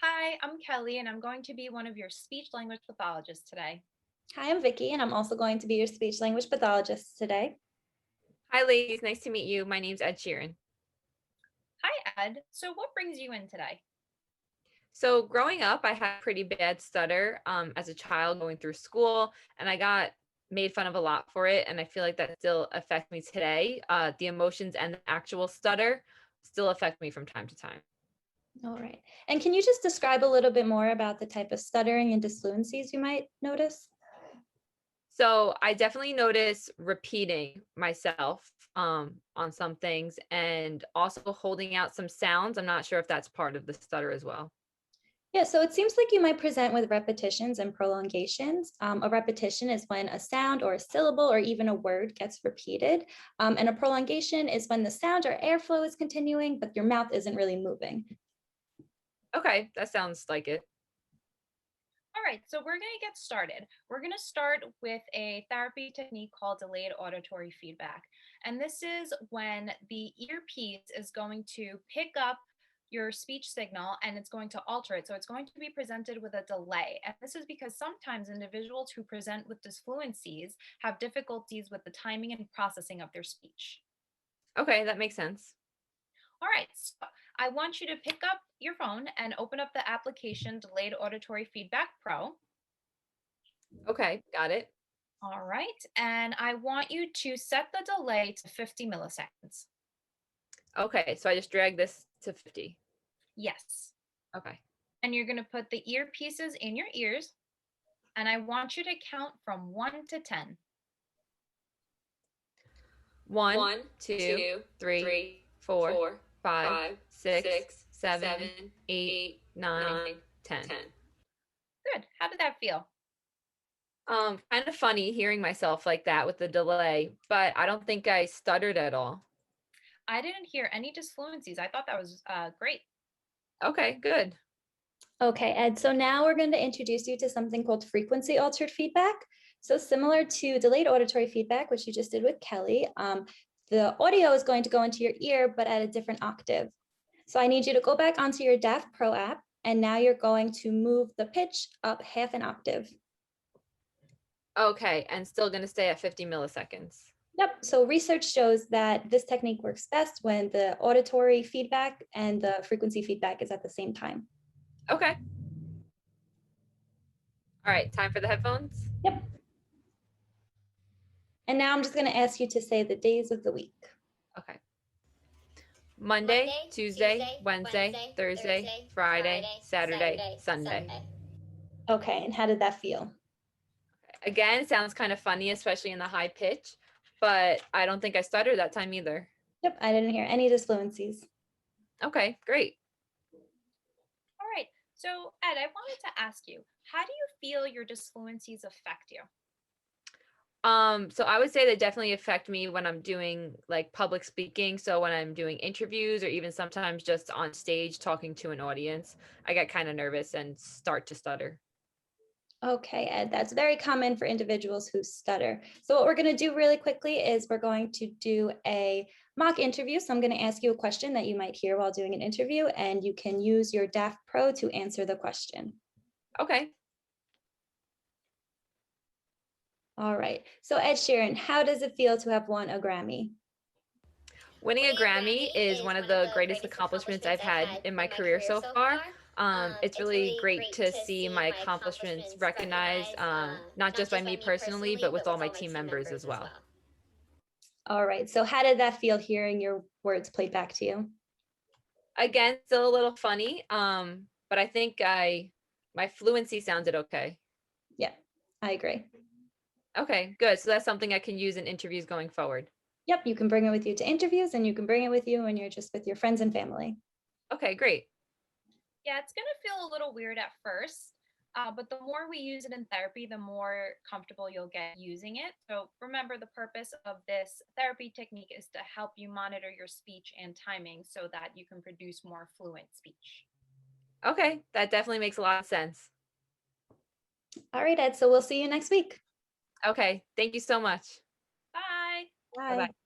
Hi, I'm Kelly, and I'm going to be one of your speech language pathologists today. Hi, I'm Vicky, and I'm also going to be your speech language pathologist today. Hi, ladies. Nice to meet you. My name's Ed Sheeran. Hi, Ed. So, what brings you in today? So, growing up, I had a pretty bad stutter as a child going through school, and I got made fun of a lot for it. And I feel like that still affects me today. The emotions and the actual stutter still affect me from time to time. All right. And can you just describe a little bit more about the type of stuttering and disfluencies you might notice? So, I definitely notice repeating myself on some things and also holding out some sounds. I'm not sure if that's part of the stutter as well. Yeah, so it seems like you might present with repetitions and prolongations. A repetition is when a sound or a syllable or even a word gets repeated. And a prolongation is when the sound or airflow is continuing, but your mouth isn't really moving. Okay, that sounds like it. All right, so we're going to get started. We're going to start with a therapy technique called delayed auditory feedback. And this is when the earpiece is going to pick up your speech signal and it's going to alter it. So it's going to be presented with a delay. And this is because sometimes individuals who present with disfluencies have difficulties with the timing and processing of their speech. Okay, that makes sense. All right, so I want you to pick up your phone and open up the application Delayed Auditory Feedback Pro. Okay, got it. All right, and I want you to set the delay to 50 milliseconds. Okay, so I just drag this to 50. Yes. Okay. And you're going to put the earpieces in your ears, and I want you to count from 1 to 10. One, One, two, two, three, three, four, four, five, five, six, six, seven, seven, 8, eight, 9, nine, 10. 10. Good. How did that feel? Kind of funny hearing myself like that with the delay, but I don't think I stuttered at all. I didn't hear any disfluencies. I thought that was great. Okay, good. Okay, Ed, so now we're going to introduce you to something called frequency altered feedback. So similar to delayed auditory feedback, which you just did with Kelly, the audio is going to go into your ear, but at a different octave. So I need you to go back onto your DAF Pro app, and now you're going to move the pitch up half an octave. Okay, and still going to stay at 50 milliseconds. Yep, so research shows that this technique works best when the auditory feedback and the frequency feedback is at the same time. Okay. All right, time for the headphones? Yep. And now I'm just going to ask you to say the days of the week. Okay. Monday, Tuesday, Wednesday, Thursday, Friday, Saturday, Sunday. Okay, and how did that feel? Again, it sounds kind of funny, especially in the high pitch, but I don't think I stuttered that time either. Yep, I didn't hear any disfluencies. Okay, great. All right, so Ed, I wanted to ask you, how do you feel your disfluencies affect you? So I would say they definitely affect me when I'm doing like public speaking. So when I'm doing interviews or even sometimes just on stage talking to an audience, I get kind of nervous and start to stutter. Okay, Ed, that's very common for individuals who stutter. So what we're going to do really quickly is we're going to do a mock interview. So I'm going to ask you a question that you might hear while doing an interview, and you can use your DAF Pro to answer the question. Okay. All right. So Ed Sheeran, how does it feel to have won a Grammy? Winning a Grammy is one of the greatest accomplishments I've had in my career so far. It's really great to see my accomplishments recognized, not just by me personally, but with all my team members as well. All right. So how did that feel hearing your words played back to you? Again, still a little funny, but I think my fluency sounded okay. Yeah, I agree. Okay, good. So that's something I can use in interviews going forward. Yep, you can bring it with you to interviews, and you can bring it with you when you're just with your friends and family. Okay, great. Yeah, it's going to feel a little weird at first, but the more we use it in therapy, the more comfortable you'll get using it. So remember, the purpose of this therapy technique is to help you monitor your speech and timing so that you can produce more fluent speech. Okay, that definitely makes a lot of sense. All right, Ed, so we'll see you next week. Okay, thank you so much. Bye. Bye. Bye-bye.